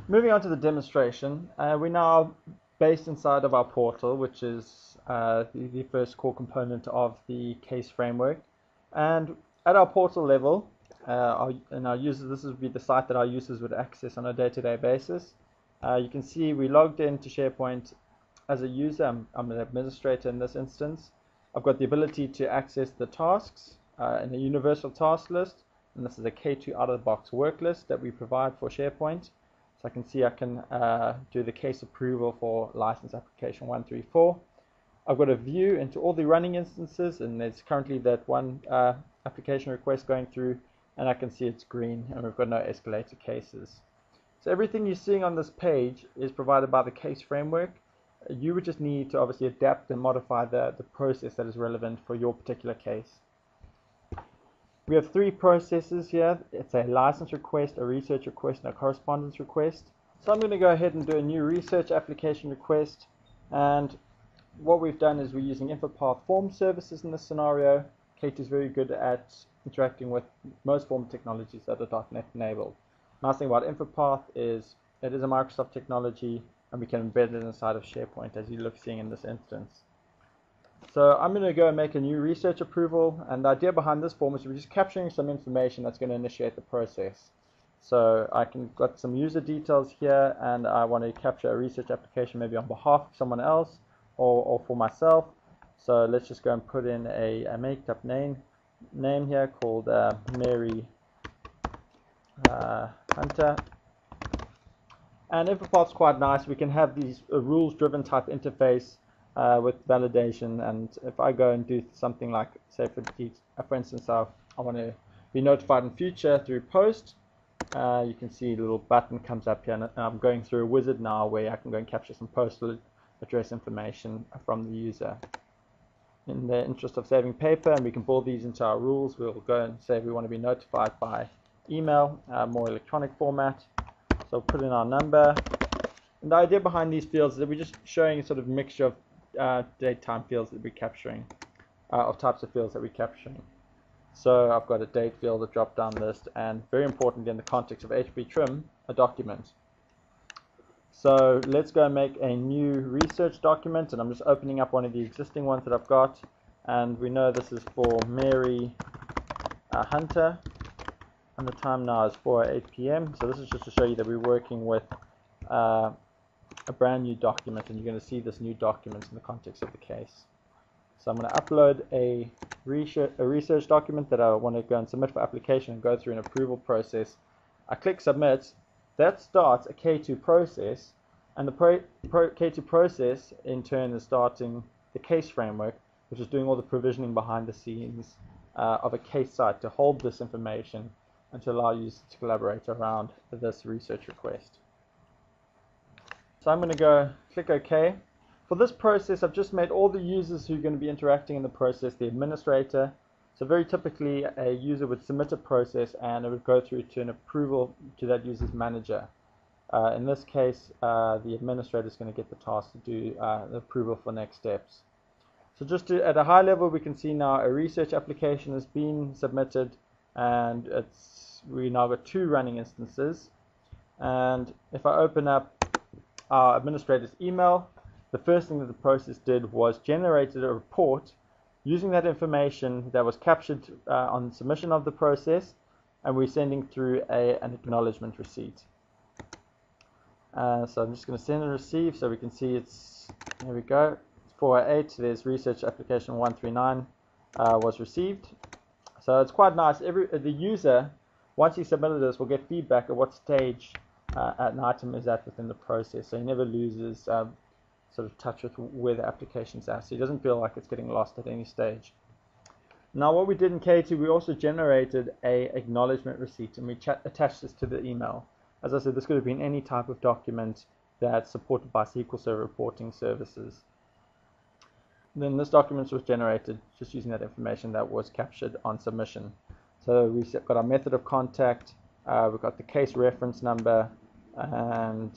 Moving on to the demonstration, we're now based inside of our portal, which is the first core component of the case framework. And at our portal level, our users, this would be the site that our users would access on a day-to-day basis. You can see we logged into SharePoint as a user. I'm an administrator in this instance. I've got the ability to access the tasks in a universal task list, and this is a K2 out-of-the-box work list that we provide for SharePoint. So I can see I can do the case approval for license application 134. I've got a view into all the running instances, and there's currently that one application request going through, and I can see it's green, and we've got no escalator cases. So everything you're seeing on this page is provided by the case framework. You would just need to obviously adapt and modify the process that is relevant for your particular case. We have three processes here. It's a license request, a research request, and a correspondence request. So I'm going to go ahead and do a new research application request. And what we've done is we're using InfoPath form services in this scenario. K2 is very good at interacting with most form technologies that are .NET enabled. Nice thing about InfoPath is it is a Microsoft technology, and we can embed it inside of SharePoint, as you're seeing in this instance. So I'm going to go and make a new research approval, and the idea behind this form is we're just capturing some information that's going to initiate the process. So I can got some user details here, and I want to capture a research application maybe on behalf of someone else or for myself. So let's just go and put in a make up name here called Mary Hunter. And InfoPath's quite nice. We can have these rules-driven type interface with validation, and if I go and do something like, say for instance, I want to be notified in future through post, you can see a little button comes up here, and I'm going through a wizard now where I can go and capture some postal address information from the user. In the interest of saving paper, and we can build these into our rules, we'll go and say we want to be notified by email, more electronic format. So put in our number. And the idea behind these fields is that we're just showing a sort of mixture of date time fields that we're capturing, of types of fields that we're capturing. So I've got a date field, a drop down list, and very importantly in the context of HB trim, a document. So let's go and make a new research document, and I'm just opening up one of the existing ones that I've got, and we know this is for Mary Hunter, and the time now is 4:08 p.m. So this is just to show you that we're working with a brand new document, and you're going to see this new document in the context of the case. So I'm going to upload a research document that I want to go and submit for application and go through an approval process. I click submit. That starts a K2 process, and the K2 process in turn is starting the case framework, which is doing all the provisioning behind the scenes of a case site to hold this information and to allow users to collaborate around this research request. So I'm going to go click OK. For this process, I've just made all the users who are going to be interacting in the process the administrator. So very typically, a user would submit a process and it would go through to an approval to that user's manager. In this case, the administrator is going to get the task to do the approval for next steps. So just at a high level, we can see now a research application has been submitted, and we now got two running instances. And if I open up our administrator's email, the first thing that the process did was generated a report using that information that was captured on submission of the process, and we're sending through an acknowledgement receipt. So I'm just going to send and receive, so we can see it's, here we go, 408, there's research application 139 was received. So it's quite nice. The user, once he submitted this, will get feedback at what stage an item is at within the process, so he never loses sort of touch with where the application's at, so he doesn't feel like it's getting lost at any stage. Now what we did in K2, we also generated a acknowledgement receipt, and we attached this to the email. As I said, this could have been any type of document that's supported by SQL Server reporting services. Then this document was generated just using that information that was captured on submission. So we've got our method of contact, we've got the case reference number, and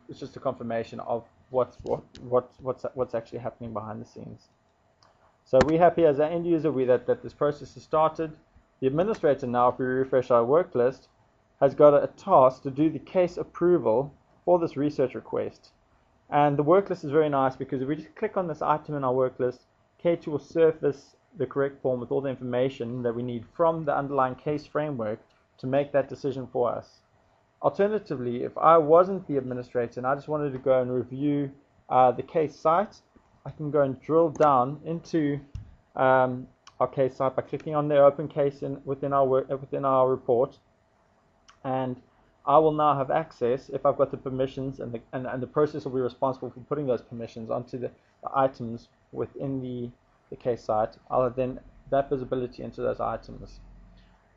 it's just a confirmation of what's actually happening behind the scenes. So we're happy as an end user that this process has started. The administrator now, if we refresh our work list, has got a task to do the case approval for this research request. And the work list is very nice because if we just click on this item in our work list, K2 will surface the correct form with all the information that we need from the underlying case framework to make that decision for us. Alternatively, if I wasn't the administrator and I just wanted to go and review the case site, I can go and drill down into our case site by clicking on the open case within our report, and I will now have access, if I've got the permissions, and the process will be responsible for putting those permissions onto the items within the case site. I'll have then that visibility into those items.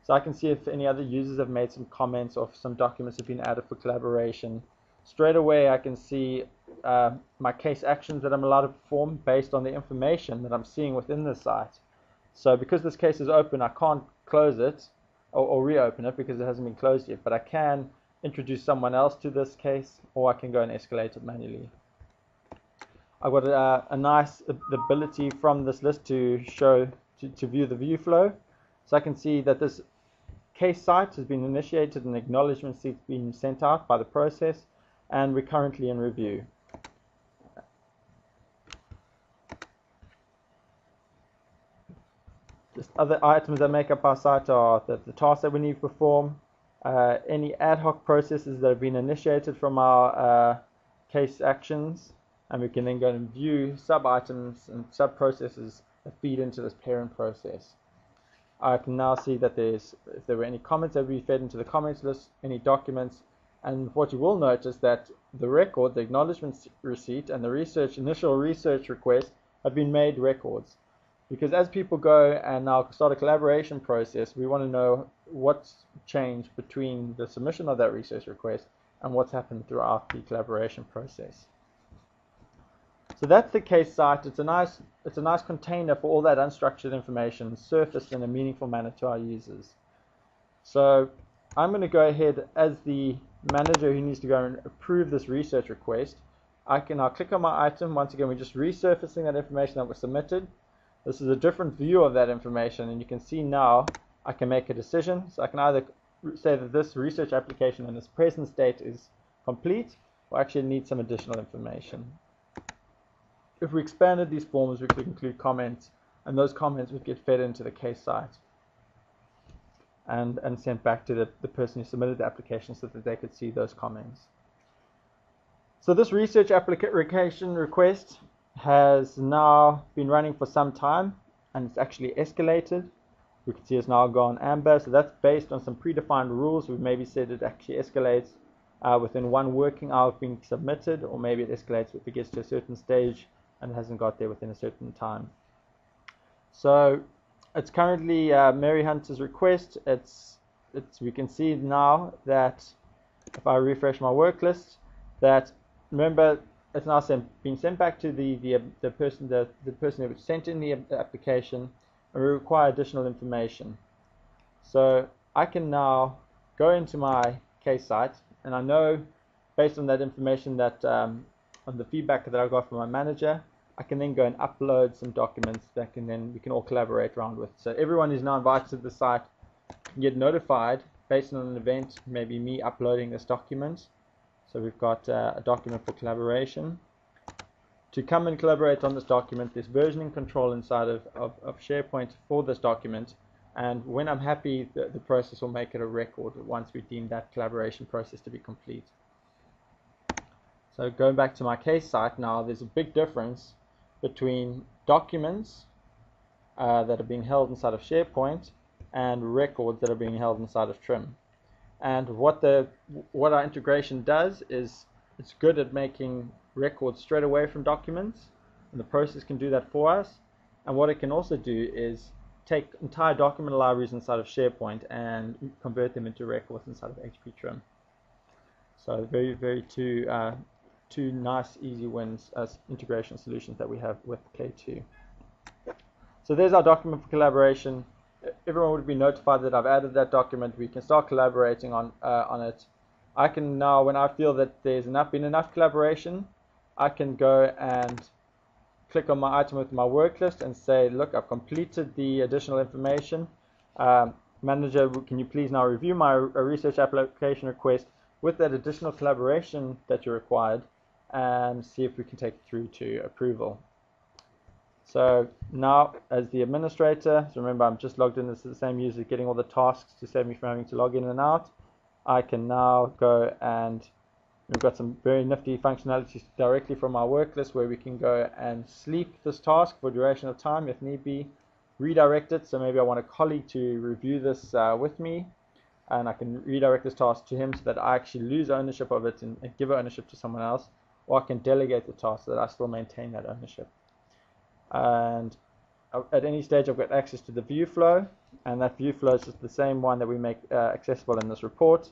So I can see if any other users have made some comments or if some documents have been added for collaboration. Straight away I can see my case actions that I'm allowed to perform based on the information that I'm seeing within the site. So because this case is open, I can't close it or reopen it because it hasn't been closed yet, but I can introduce someone else to this case, or I can go and escalate it manually. I've got a nice ability from this list to view the view flow. So I can see that this case site has been initiated and acknowledgements have been sent out by the process, and we're currently in review. Just other items that make up our site are the tasks that we need to perform, any ad hoc processes that have been initiated from our case actions, and we can then go and view sub-items and sub-processes that feed into this parent process. I can now see that if there were any comments that we fed into the comments list, any documents, and what you will notice that the record, the acknowledgement receipt, and the initial research request have been made records. Because as people go and now start a collaboration process, we want to know what's changed between the submission of that research request and what's happened throughout the collaboration process. So that's the case site. It's a nice container for all that unstructured information surfaced in a meaningful manner to our users. So I'm going to go ahead as the manager who needs to go and approve this research request. I'll click on my item. Once again, we're just resurfacing that information that was submitted. This is a different view of that information, and you can see now I can make a decision. So I can either say that this research application in its present state is complete, or actually needs some additional information. If we expanded these forms, we could include comments, and those comments would get fed into the case site and sent back to the person who submitted the application so that they could see those comments. So this research application request has now been running for some time, and it's actually escalated. We can see it's now gone amber, so that's based on some predefined rules. We've maybe said it actually escalates within 1 working hour of being submitted, or maybe it escalates if it gets to a certain stage and hasn't got there within a certain time. So it's currently Mary Hunter's request. We can see now that if I refresh my work list, that remember it's now being sent back to the person who sent in the application, and we require additional information. So I can now go into my case site, and I know based on that information that on the feedback that I got from my manager, I can then go and upload some documents that we can all collaborate around with. So everyone who's now invited to the site can get notified based on an event, maybe me uploading this document. So we've got a document for collaboration. To come and collaborate on this document, there's versioning control inside of SharePoint for this document, and when I'm happy, the process will make it a record once we deem that collaboration process to be complete. So going back to my case site now, there's a big difference between documents that are being held inside of SharePoint and records that are being held inside of Trim. And what our integration does is it's good at making records straight away from documents, and the process can do that for us. And what it can also do is take entire document libraries inside of SharePoint and convert them into records inside of HP Trim. So very two nice easy wins as integration solutions that we have with K2. So there's our document for collaboration. Everyone would be notified that I've added that document. We can start collaborating on it. I can now, when I feel that there's been enough collaboration, I can go and click on my item with my work list and say, look, I've completed the additional information. manager, can you please now review my research application request with that additional collaboration that you required and see if we can take it through to approval. So now as the administrator, so remember I'm just logged in as the same user getting all the tasks to save me from having to log in and out, I can now go and we've got some very nifty functionalities directly from our work list where we can go and sleep this task for duration of time if need be, redirect it, so maybe I want a colleague to review this with me, and I can redirect this task to him so that I actually lose ownership of it and give ownership to someone else, or I can delegate the task so that I still maintain that ownership. And at any stage I've got access to the view flow, and that view flow is just the same one that we make accessible in this report,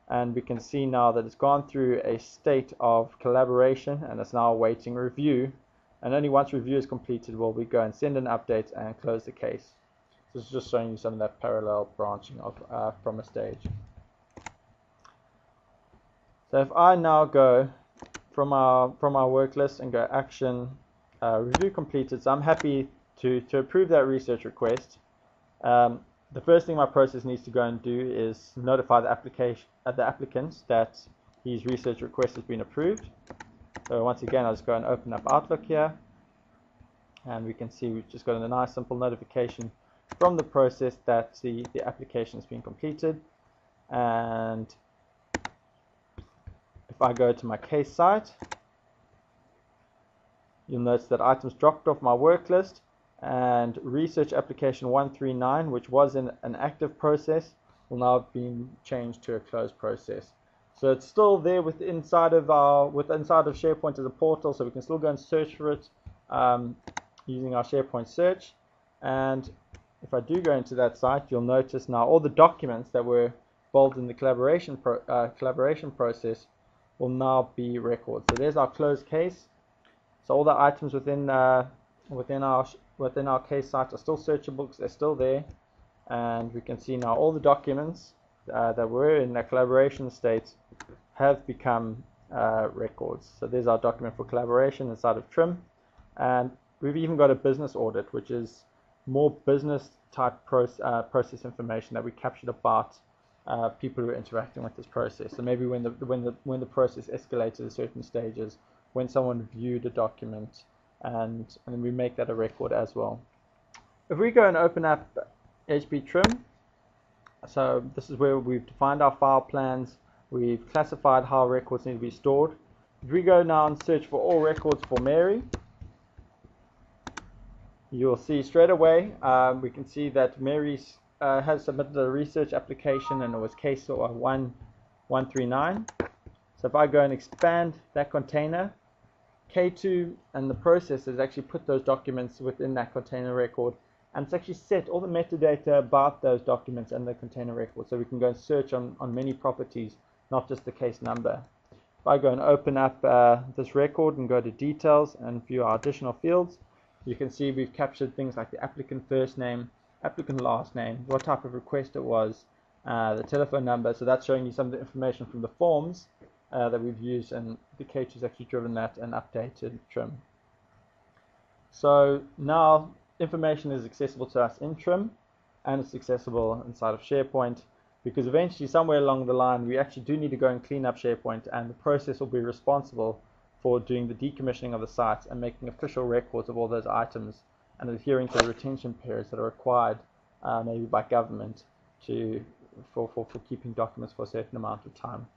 and we can see now that it's gone through a state of collaboration and it's now awaiting review, and only once review is completed will we go and send an update and close the case. So it's just showing you some of that parallel branching of from a stage. So if I now go from our work list and go action review completed, so I'm happy to approve that research request. The first thing my process needs to go and do is notify the applicant that his research request has been approved. So once again, I'll just go and open up Outlook here, and we can see we've just got a nice simple notification from the process that the application has been completed. And if I go to my case site, you'll notice that items dropped off my work list, and research application 139, which was in an active process, will now have been changed to a closed process. So it's still there inside of SharePoint as a portal, so we can still go and search for it using our SharePoint search. And if I do go into that site, you'll notice now all the documents that were involved in the collaboration process will now be records. So there's our closed case. So all the items within our case site are still searchable because they're still there, and we can see now all the documents that were in the collaboration state have become records. So there's our document for collaboration inside of TRIM, and we've even got a business audit, which is more business type process information that we captured about people who are interacting with this process. So maybe when the process escalated at certain stages, when someone viewed a document, and we make that a record as well. If we go and open up HP Trim, so this is where we've defined our file plans, we've classified how records need to be stored. If we go now and search for all records for Mary, you'll see straight away we can see that Mary has submitted a research application, and it was case 139. So if I go and expand that container, K2 and the process has actually put those documents within that container record, and it's actually set all the metadata about those documents and the container record, so we can go and search on many properties, not just the case number. If I go and open up this record and go to details and view our additional fields, you can see we've captured things like the applicant first name, applicant last name, what type of request it was, the telephone number. So that's showing you some of the information from the forms that we've used, and the K2 has actually driven that and updated TRIM. So now information is accessible to us in TRIM, and it's accessible inside of SharePoint, because eventually somewhere along the line we actually do need to go and clean up SharePoint, and the process will be responsible for doing the decommissioning of the sites and making official records of all those items and adhering to the retention periods that are required maybe by government for keeping documents for a certain amount of time.